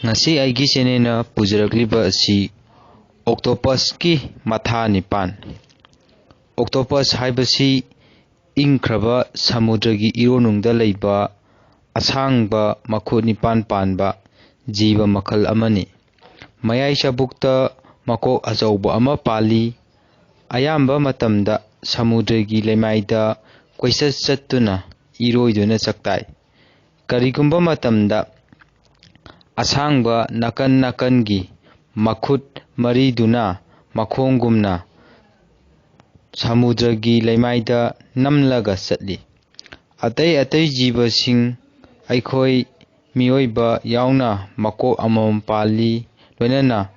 ngasi aigi chenena pujarakliba asi octopus ki matha nipan. Octopus haibasi ingkraba samudragi ironungda leiba asangba makhut nipan panba jiba makhal amani. Mayai chabukta makok achauba ama pali. Ayamba matamda samudragi lemaida koisat chattuna iroiduna chaktai. Karigumba matamda asangba nakan nakangi makhut mariduna makhongumna samudragi lemaida namlaga chatli. Atai jibasing aikhoi mioiba yauna makok amam pali loinana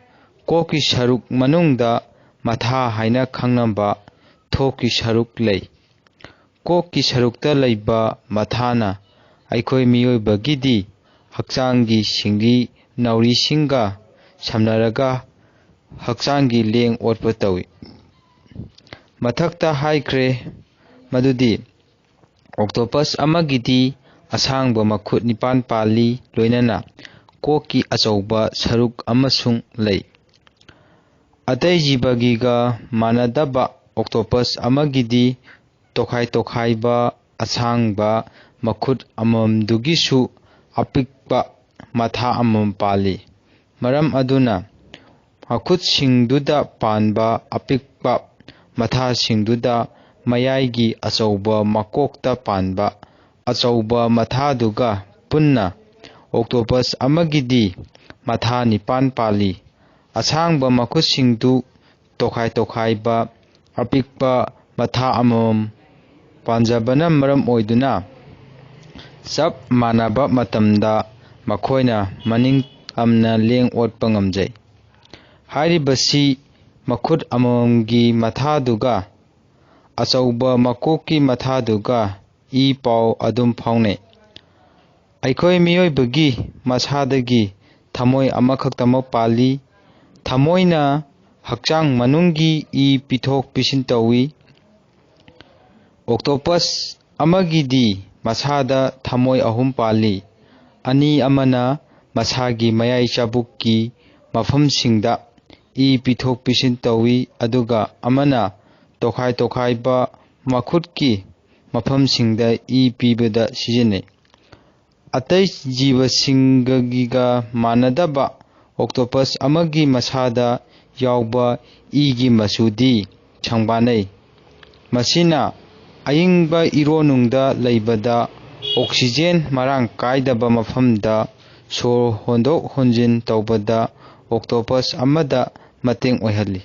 koki saruk manungda matha haina khangnamba thoki saruk lei. Koki sarukta leiba mathana aikhoi mioibagidi hakchangi singri naurisinga samnaraga hakchangi leng otpa tawi. Mathakta haikre madudi octopus amagidi asangba makhut nipan pali loinana koki achauba saruk amasung lei. Atai jibagiga manadaba octopus amagidi tokhai ba asangba makhut amamdugisu apikpa matha amam pali. Maram aduna makhut singduda panba apikpa matha singduda mayaigi achauba makokta panba achauba mathaduga punna octopus amagidi matha nipan pali. Asangba makhut singdu tokhai ba apikpa matha amam panjabana maram oiduna chap manaba matamda makhoina maning amna leng otpa ngamjai. Hairibasi makhut amamgi mathaduga achauba makoki mathaduga I pau adum phaunai. Aikhoi mioibagi masadagi thamoi amakhaktamo pali. Thamoina hakchang manunggi I pithok pisin tawi. Octopus amagidi masada thamoi ahum pali. Ani amana masagi mayai chabukki mafamsingda I pithok pisin tawi aduga amana tokhai ba makhutki mafamsingda I pibada sijinai. Atai jibasingagiga manadaba octopus amagi masada yauba igi masudi changbanai. Masina ayingba ironungda leibada oxygen marang kaidaba mafamda sor hondok honjin taubada octopus amada mateng oihali.